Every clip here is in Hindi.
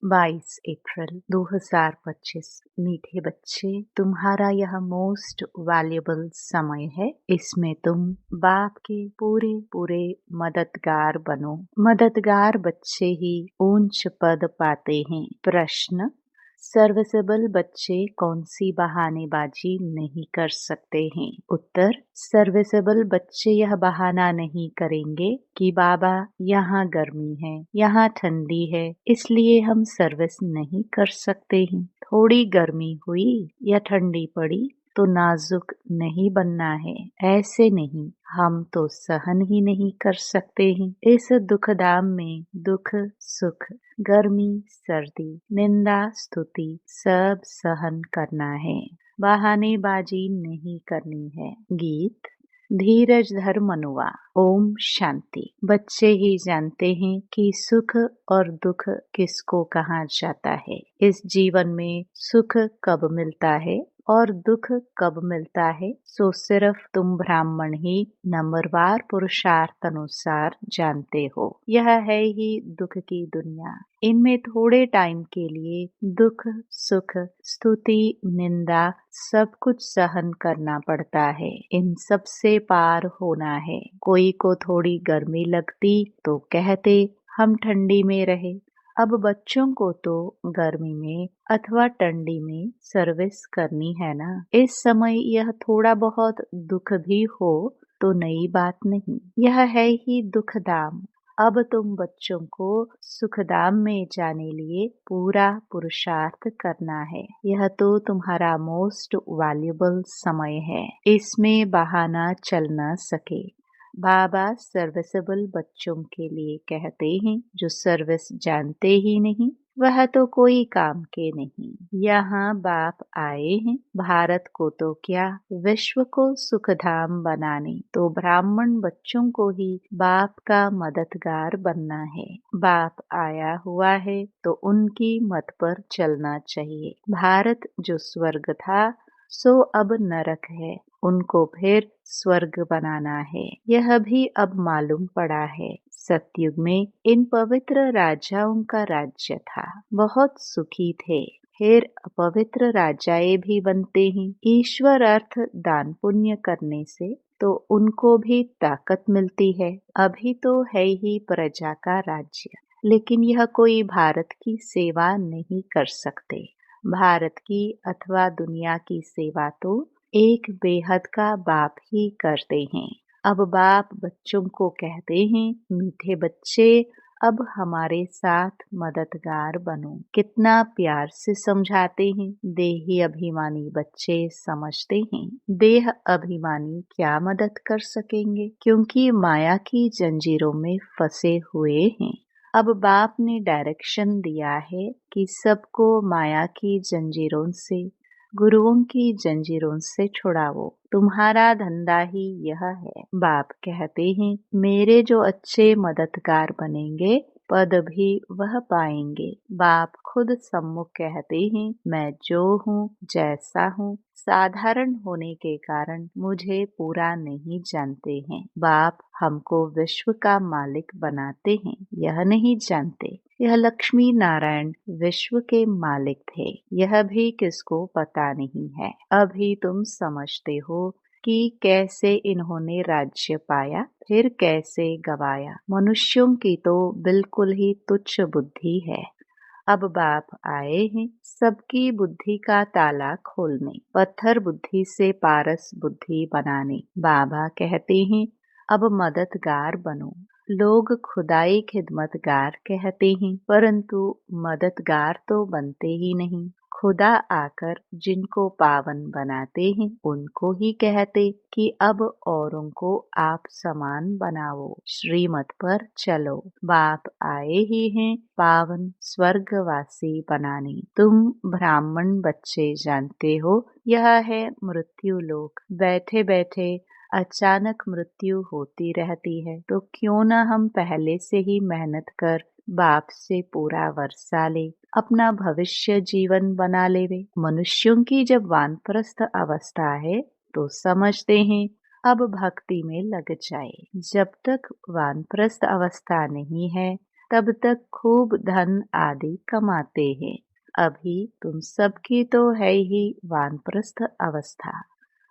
22 अप्रैल 2025। मीठे बच्चे, तुम्हारा यह मोस्ट वैल्यूएबल समय है। इसमें तुम बाप के पूरे पूरे मददगार बनो। मददगार बच्चे ही ऊंच पद पाते हैं। प्रश्न: सर्विसेबल बच्चे कौन सी बहानेबाजी नहीं कर सकते हैं? उत्तर: सर्विसेबल बच्चे यह बहाना नहीं करेंगे कि बाबा यहाँ गर्मी है, यहाँ ठंडी है, इसलिए हम सर्विस नहीं कर सकते हैं। थोड़ी गर्मी हुई या ठंडी पड़ी तो नाजुक नहीं बनना है, ऐसे नहीं। हम तो सहन ही नहीं कर सकते हैं। इस दुखदाम में दुख सुख, गर्मी सर्दी, निंदा स्तुति सब सहन करना है। बहानेबाजी नहीं करनी है। गीत: धीरज धर मनुआ। ओम शांति। बच्चे ही जानते हैं कि सुख और दुख किसको कहा जाता है। इस जीवन में सुख कब मिलता है और दुख कब मिलता है, सो सिर्फ तुम ब्राह्मण ही नंबरवार पुरुषार्थ अनुसार जानते हो। यह है ही दुख की दुनिया। इनमें थोड़े टाइम के लिए दुख सुख स्तुति निंदा सब कुछ सहन करना पड़ता है। इन सब से पार होना है। कोई को थोड़ी गर्मी लगती तो कहते हम ठंडी में रहे। अब बच्चों को तो गर्मी में अथवा ठंडी में सर्विस करनी है ना। इस समय यह थोड़ा बहुत दुख भी हो तो नई बात नहीं, यह है ही दुखदाम। अब तुम बच्चों को सुखदाम में जाने लिए पूरा पुरुषार्थ करना है। यह तो तुम्हारा मोस्ट वैल्यूएबल समय है। इसमें बहाना चल न सके। बाबा सर्विसेबल बच्चों के लिए कहते हैं, जो सर्विस जानते ही नहीं वह तो कोई काम के नहीं। यहाँ बाप आए हैं भारत को तो क्या विश्व को सुखधाम बनाने। तो ब्राह्मण बच्चों को ही बाप का मददगार बनना है। बाप आया हुआ है तो उनकी मत पर चलना चाहिए। भारत जो स्वर्ग था सो अब नरक है, उनको फिर स्वर्ग बनाना है। यह भी अब मालूम पड़ा है। सतयुग में इन पवित्र राजाओं का राज्य था, बहुत सुखी थे। फिर अपवित्र राजाएं भी बनते हैं। ईश्वर अर्थ दान पुण्य करने से तो उनको भी ताकत मिलती है। अभी तो है ही प्रजा का राज्य, लेकिन यह कोई भारत की सेवा नहीं कर सकते। भारत की अथवा दुनिया की सेवा तो एक बेहद का बाप ही करते हैं। अब बाप बच्चों को कहते हैं, मीठे बच्चे अब हमारे साथ मददगार बनो। कितना प्यार से समझाते हैं। देही अभिमानी बच्चे समझते हैं देह अभिमानी क्या मदद कर सकेंगे, क्योंकि माया की जंजीरों में फंसे हुए हैं। अब बाप ने डायरेक्शन दिया है कि सबको माया की जंजीरों से, गुरुओं की जंजीरों से छुड़ाओ। तुम्हारा धंधा ही यह है। बाप कहते हैं, मेरे जो अच्छे मददगार बनेंगे पद भी वह पाएंगे। बाप खुद सम्मुख कहते हैं, मैं जो हूँ जैसा हूँ साधारण होने के कारण मुझे पूरा नहीं जानते हैं। बाप हमको विश्व का मालिक बनाते हैं, यह नहीं जानते। यह लक्ष्मी नारायण विश्व के मालिक थे, यह भी किसको पता नहीं है। अभी तुम समझते हो कि कैसे इन्होंने राज्य पाया, फिर कैसे गवाया। मनुष्यों की तो बिल्कुल ही तुच्छ बुद्धि है। अब बाप आए हैं सबकी बुद्धि का ताला खोलने, पत्थर बुद्धि से पारस बुद्धि बनाने। बाबा कहते हैं, अब मददगार बनो। लोग खुदाई खिदमतगार कहते हैं, परंतु मददगार तो बनते ही नहीं। खुदा आकर जिनको पावन बनाते हैं उनको ही कहते कि अब औरों को आप समान बनाओ, श्रीमत पर चलो। बाप आए ही हैं पावन स्वर्गवासी बनाने। तुम ब्राह्मण बच्चे जानते हो यह है मृत्यु लोक। बैठे बैठे अचानक मृत्यु होती रहती है, तो क्यों न हम पहले से ही मेहनत कर बाप से पूरा वर्षा ले, अपना भविष्य जीवन बना लेवे। मनुष्यों की जब वानप्रस्थ अवस्था है तो समझते हैं अब भक्ति में लग जाए। जब तक वानप्रस्थ अवस्था नहीं है तब तक खूब धन आदि कमाते हैं। अभी तुम सबकी तो है ही वानप्रस्थ अवस्था,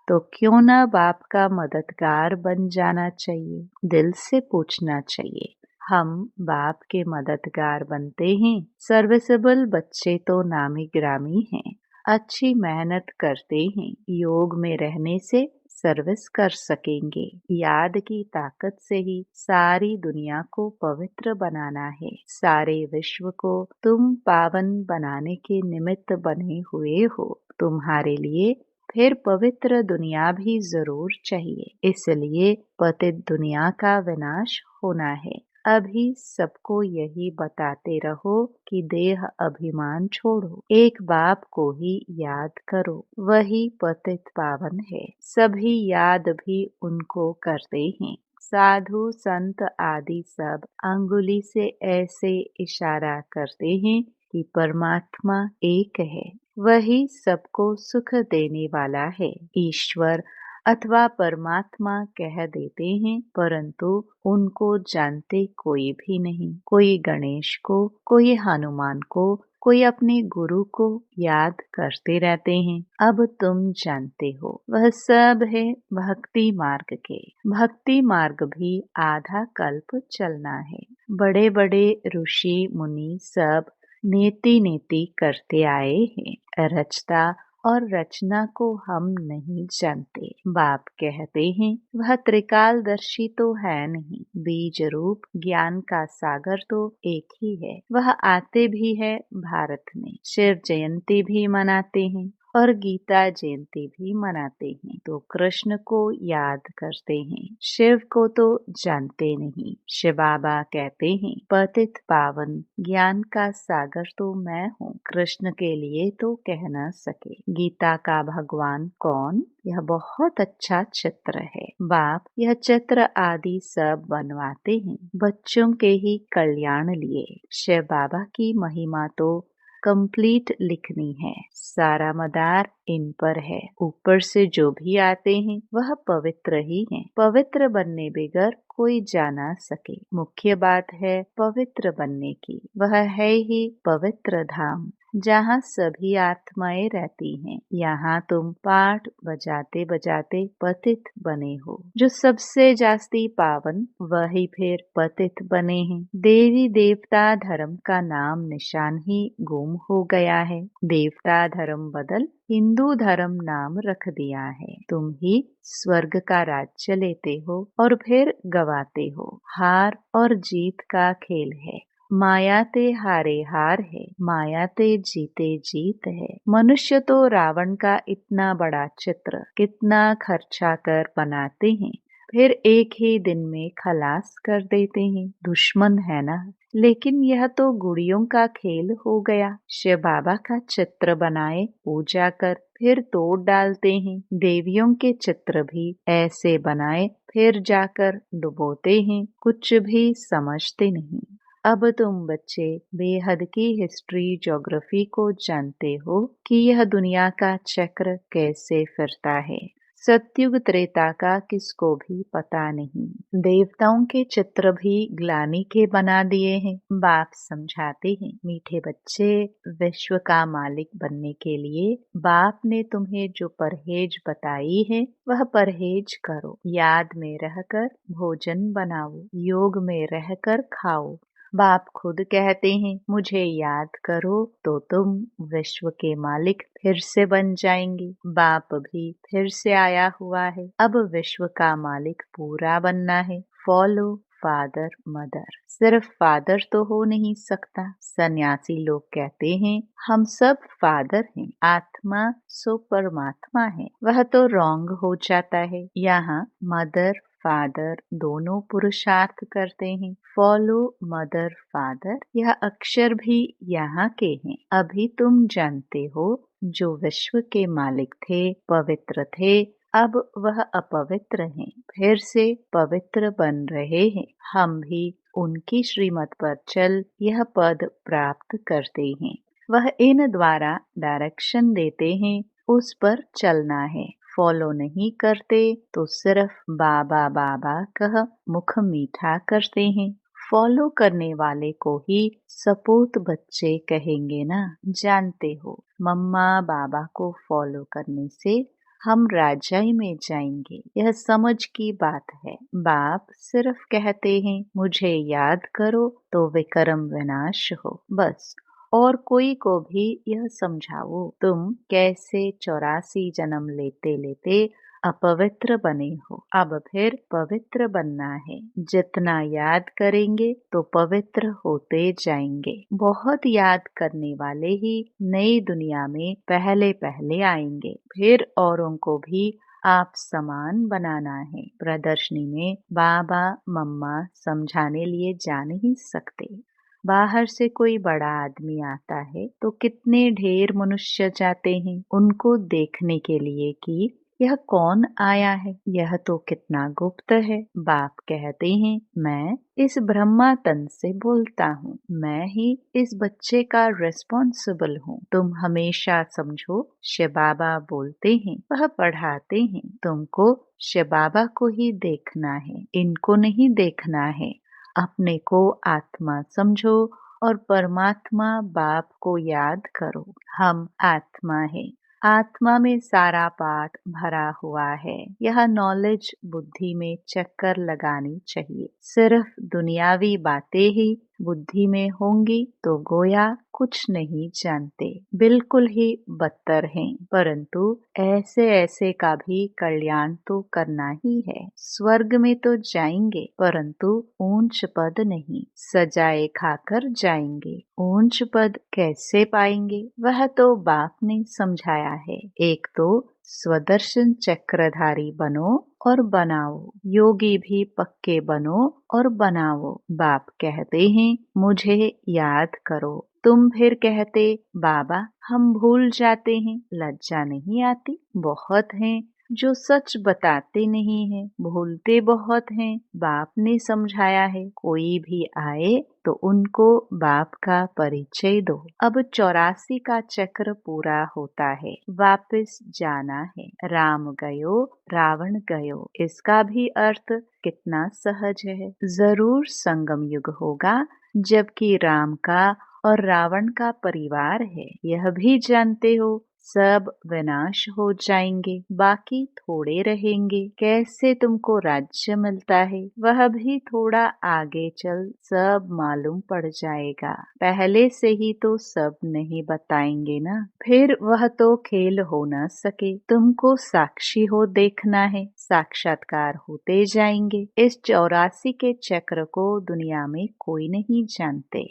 तो क्यों न बाप का मददगार बन जाना चाहिए। दिल से पूछना चाहिए, हम बाप के मददगार बनते हैं। सर्विसेबल बच्चे तो नामी ग्रामी हैं, अच्छी मेहनत करते हैं। योग में रहने से सर्विस कर सकेंगे। याद की ताकत से ही सारी दुनिया को पवित्र बनाना है। सारे विश्व को तुम पावन बनाने के निमित्त बने हुए हो। तुम्हारे लिए फिर पवित्र दुनिया भी जरूर चाहिए। इसलिए पतित दुनिया का विनाश होना है। अभी सबको यही बताते रहो कि देह अभिमान छोड़ो, एक बाप को ही याद करो, वही पतित पावन है। सभी याद भी उनको करते हैं। साधु संत आदि सब अंगुली से ऐसे इशारा करते हैं कि परमात्मा एक है, वही सबको सुख देने वाला है। ईश्वर अथवा परमात्मा कह देते हैं, परंतु उनको जानते कोई भी नहीं। कोई गणेश को, कोई हनुमान को, कोई अपने गुरु को याद करते रहते हैं। अब तुम जानते हो, वह सब है भक्ति मार्ग के। भक्ति मार्ग भी आधा कल्प चलना है। बड़े बड़े ऋषि मुनि सब नेति नेति करते आए हैं। रचता और रचना को हम नहीं जानते। बाप कहते हैं, वह त्रिकालदर्शी तो है नहीं। बीज रूप ज्ञान का सागर तो एक ही है। वह आते भी है भारत में। शिव जयंती भी मनाते हैं और गीता जयंती भी मनाते हैं, तो कृष्ण को याद करते हैं। शिव को तो जानते नहीं। शिव बाबा कहते हैं, पतित पावन ज्ञान का सागर तो मैं हूँ। कृष्ण के लिए तो कह न सके। गीता का भगवान कौन? यह बहुत अच्छा चित्र है। बाप यह चित्र आदि सब बनवाते हैं बच्चों के ही कल्याण लिए। शिव बाबा की महिमा तो कंप्लीट लिखनी है। सारा मदार इन पर है। ऊपर से जो भी आते हैं वह पवित्र ही हैं। पवित्र बनने बगैर कोई जा ना सके। मुख्य बात है पवित्र बनने की। वह है ही पवित्र धाम, जहाँ सभी आत्माएं रहती हैं। यहाँ तुम पाठ बजाते बजाते पतित बने हो। जो सबसे जास्ती पावन वही फिर पतित बने हैं। देवी देवता धर्म का नाम निशान ही गुम हो गया है। देवता धर्म बदल हिंदू धर्म नाम रख दिया है। तुम ही स्वर्ग का राज्य लेते हो और फिर गवाते हो। हार और जीत का खेल है। माया ते हारे हार है, माया ते जीते जीत है। मनुष्य तो रावण का इतना बड़ा चित्र कितना खर्चा कर बनाते हैं, फिर एक ही दिन में खलास कर देते हैं। दुश्मन है ना। लेकिन यह तो गुड़ियों का खेल हो गया। शिव बाबा का चित्र बनाए, पूजा कर, फिर तोड़ डालते हैं। देवियों के चित्र भी ऐसे बनाए, फिर जाकर डुबोते हैं। कुछ भी समझते नहीं। अब तुम बच्चे बेहद की हिस्ट्री ज्योग्राफी को जानते हो कि यह दुनिया का चक्र कैसे फिरता है। सतयुग त्रेता का किसको भी पता नहीं। देवताओं के चित्र भी ग्लानि के बना दिए हैं। बाप समझाते हैं, मीठे बच्चे, विश्व का मालिक बनने के लिए बाप ने तुम्हें जो परहेज बताई है वह परहेज करो। याद में रहकर भोजन बनाओ, योग में रहकर खाओ। बाप खुद कहते हैं, मुझे याद करो तो तुम विश्व के मालिक फिर से बन जाएंगे। बाप भी फिर से आया हुआ है। अब विश्व का मालिक पूरा बनना है। Follow father mother. सिर्फ फादर तो हो नहीं सकता। सन्यासी लोग कहते हैं हम सब फादर हैं, आत्मा सो परमात्मा है। वह तो रॉन्ग हो जाता है। यहाँ मदर फादर दोनों पुरुषार्थ करते हैं। फॉलो मदर फादर, यह अक्षर भी यहाँ के हैं। अभी तुम जानते हो जो विश्व के मालिक थे, पवित्र थे, अब वह अपवित्र हैं, फिर से पवित्र बन रहे हैं। हम भी उनकी श्रीमत पर चल यह पद प्राप्त करते हैं। वह इन द्वारा डायरेक्शन देते हैं, उस पर चलना है। फॉलो नहीं करते तो सिर्फ बाबा बाबा कह मुख मीठा करते हैं। फॉलो करने वाले को ही सपूत बच्चे कहेंगे ना। जानते हो, मम्मा बाबा को फॉलो करने से हम राजाई में जाएंगे, यह समझ की बात है। बाप सिर्फ कहते हैं मुझे याद करो तो विक्रम विनाश हो, बस। और कोई को भी यह समझाओ तुम कैसे 84 जन्म लेते लेते अपवित्र बने हो, अब फिर पवित्र बनना है। जितना याद करेंगे तो पवित्र होते जाएंगे। बहुत याद करने वाले ही नई दुनिया में पहले पहले आएंगे, फिर औरों को भी आप समान बनाना है। प्रदर्शनी में बाबा मम्मा समझाने लिए जा नहीं सकते। बाहर से कोई बड़ा आदमी आता है तो कितने ढेर मनुष्य जाते हैं उनको देखने के लिए कि यह कौन आया है, यह तो कितना गुप्त है। बाप कहते हैं मैं इस ब्रह्मा तन से बोलता हूँ, मैं ही इस बच्चे का रिस्पॉन्सिबल हूँ। तुम हमेशा समझो शिव बाबा बोलते हैं, वह पढ़ाते हैं, तुमको शिव बाबा को ही देखना है, इनको नहीं देखना है। अपने को आत्मा समझो और परमात्मा बाप को याद करो। हम आत्मा है, आत्मा में सारा पाठ भरा हुआ है। यह नॉलेज बुद्धि में चक्कर लगानी चाहिए। सिर्फ दुनियावी बातें ही बुद्धि में होंगी तो गोया कुछ नहीं जानते, बिल्कुल ही बदतर हैं। परंतु ऐसे ऐसे का भी कल्याण तो करना ही है। स्वर्ग में तो जाएंगे परंतु ऊंच पद नहीं, सजाए खाकर जाएंगे। ऊंच पद कैसे पाएंगे वह तो बाप ने समझाया है। एक तो स्वदर्शन चक्रधारी बनो और बनाओ, योगी भी पक्के बनो और बनाओ। बाप कहते हैं मुझे याद करो, तुम फिर कहते बाबा हम भूल जाते हैं। लज्जा नहीं आती? बहुत हैं जो सच बताते नहीं हैं, भूलते बहुत हैं। बाप ने समझाया है कोई भी आए तो उनको बाप का परिचय दो। अब 84 का चक्र पूरा होता है, वापस जाना है। राम गयो रावण गयो, इसका भी अर्थ कितना सहज है। जरूर संगम युग होगा जबकि राम का और रावण का परिवार है, यह भी जानते हो। सब विनाश हो जाएंगे, बाकी थोड़े रहेंगे। कैसे तुमको राज्य मिलता है वह भी थोड़ा आगे चल सब मालूम पड़ जाएगा। पहले से ही तो सब नहीं बताएंगे ना, फिर वह तो खेल हो न सके। तुमको साक्षी हो देखना है, साक्षात्कार होते जाएंगे। इस 84 के चक्र को दुनिया में कोई नहीं जानते।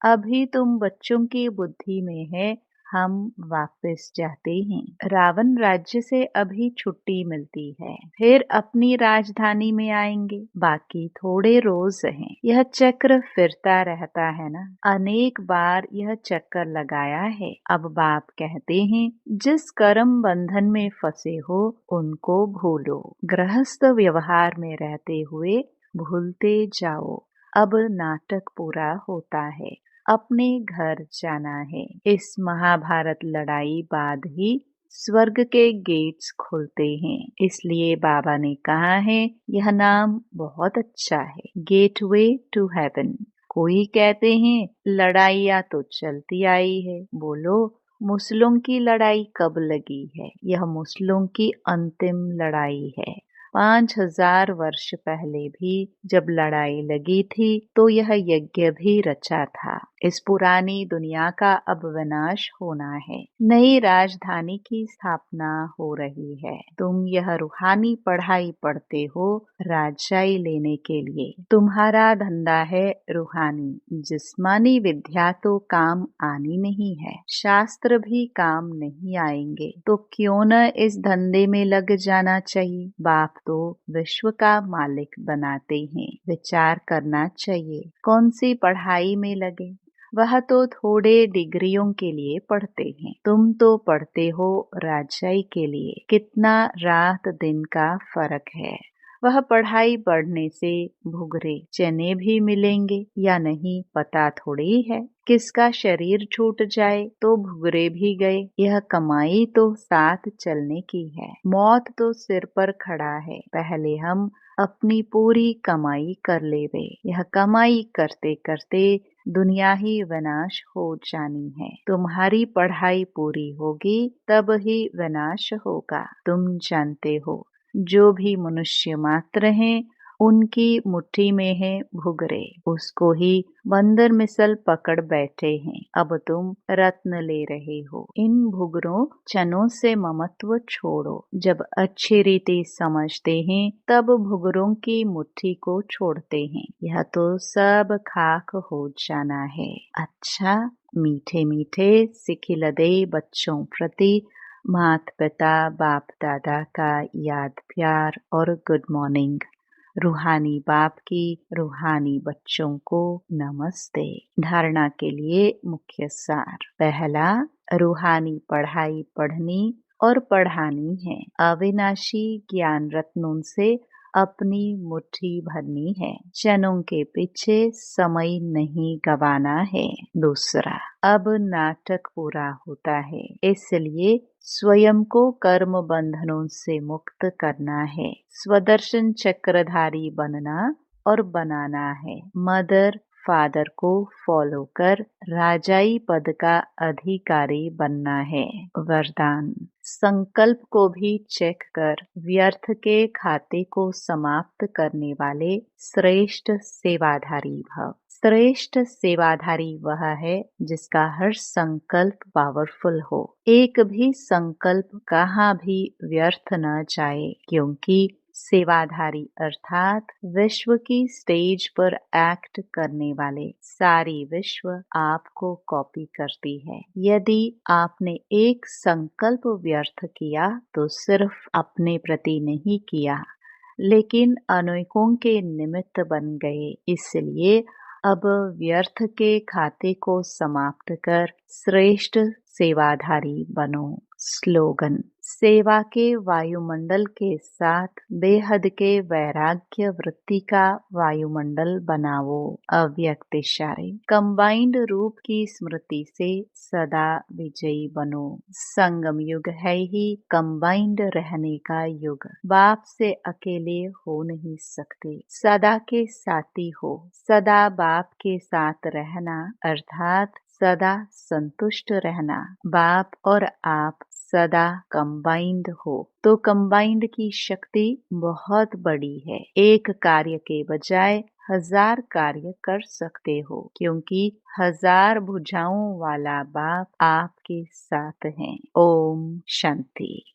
अभी तुम बच्चों की बुद्धि में है, हम वापस जाते हैं। रावण राज्य से अभी छुट्टी मिलती है, फिर अपनी राजधानी में आएंगे। बाकी थोड़े रोज हैं, यह चक्र फिरता रहता है ना। अनेक बार यह चक्कर लगाया है। अब बाप कहते हैं जिस कर्म बंधन में फंसे हो उनको भूलो। गृहस्थ व्यवहार में रहते हुए भूलते जाओ। अब नाटक पूरा होता है, अपने घर जाना है। इस महाभारत लड़ाई बाद ही स्वर्ग के गेट्स खुलते हैं, इसलिए बाबा ने कहा है यह नाम बहुत अच्छा है, गेटवे टू हेवन। कोई कहते हैं लड़ाइयाँ तो चलती आई है। बोलो मुस्लिम की लड़ाई कब लगी है? यह मुस्लिम की अंतिम लड़ाई है। 5000 वर्ष पहले भी जब लड़ाई लगी थी तो यह यज्ञ भी रचा था। इस पुरानी दुनिया का अब विनाश होना है, नई राजधानी की स्थापना हो रही है। तुम यह रूहानी पढ़ाई पढ़ते हो राजाई लेने के लिए। तुम्हारा धंधा है रूहानी, जिस्मानी विद्या तो काम आनी नहीं है, शास्त्र भी काम नहीं आएंगे। तो क्यों न इस धंधे में लग जाना चाहिए। बाप तो विश्व का मालिक बनाते हैं, विचार करना चाहिए कौन सी पढ़ाई में लगे। वह तो थोड़े डिग्रियों के लिए पढ़ते हैं, तुम तो पढ़ते हो राजाई के लिए। कितना रात दिन का फर्क है। वह पढ़ाई पढ़ने से भुगरे चने भी मिलेंगे या नहीं पता थोड़ी है। किसका शरीर छूट जाए तो भुगरे भी गए। यह कमाई तो साथ चलने की है, मौत तो सिर पर खड़ा है। पहले हम अपनी पूरी कमाई कर लेवे। यह कमाई करते करते दुनिया ही विनाश हो जानी है। तुम्हारी पढ़ाई पूरी होगी तब ही विनाश होगा। तुम जानते हो, जो भी मनुष्य मात्र हैं उनकी मुट्ठी में है भुगरे, उसको ही बंदर मिसल पकड़ बैठे हैं। अब तुम रत्न ले रहे हो। इन भुगरों चनों से ममत्व छोड़ो। जब अच्छी रीति समझते हैं तब भुगरों की मुट्ठी को छोड़ते हैं। यह तो सब खाक हो जाना है। अच्छा, मीठे मीठे सिखिलदे बच्चों प्रति माता पिता बाप दादा का याद प्यार और गुड मॉर्निंग। रूहानी बाप की रूहानी बच्चों को नमस्ते। धारणा के लिए मुख्य सार। पहला, रूहानी पढ़ाई पढ़नी और पढ़ानी है। अविनाशी ज्ञान रत्नों से अपनी मुट्ठी भरनी है। जनों के पीछे समय नहीं गवाना है। दूसरा, अब नाटक पूरा होता है, इसलिए स्वयं को कर्म बंधनों से मुक्त करना है। स्वदर्शन चक्रधारी बनना और बनाना है। मदर फादर को फॉलो कर राजाई पद का अधिकारी बनना है। वरदान, संकल्प को भी चेक कर व्यर्थ के खाते को समाप्त करने वाले श्रेष्ठ सेवाधारी भव। श्रेष्ठ सेवाधारी वह है जिसका हर संकल्प पावरफुल हो। एक भी संकल्प कहाँ भी व्यर्थ न जाए, क्योंकि सेवाधारी अर्थात विश्व की स्टेज पर एक्ट करने वाले सारी विश्व आपको कॉपी करती है। यदि आपने एक संकल्प व्यर्थ किया तो सिर्फ अपने प्रति नहीं किया, लेकिन अनेकों के निमित्त बन गए। इसलिए अब व्यर्थ के खाते को समाप्त कर श्रेष्ठ सेवाधारी बनो। स्लोगन, सेवा के वायुमंडल के साथ बेहद के वैराग्य वृत्ति का वायुमंडल बनाओ। अव्यक्त इशारे, कंबाइंड रूप की स्मृति से सदा विजयी बनो। संगम युग है ही कंबाइंड रहने का युग। बाप से अकेले हो नहीं सकते, सदा के साथी हो। सदा बाप के साथ रहना अर्थात सदा संतुष्ट रहना। बाप और आप सदा कंबाइंड हो तो कंबाइंड की शक्ति बहुत बड़ी है। एक कार्य के बजाय 1000 कार्य कर सकते हो, क्योंकि 1000 भुजाओं वाला बाप आपके साथ है। ओम शांति।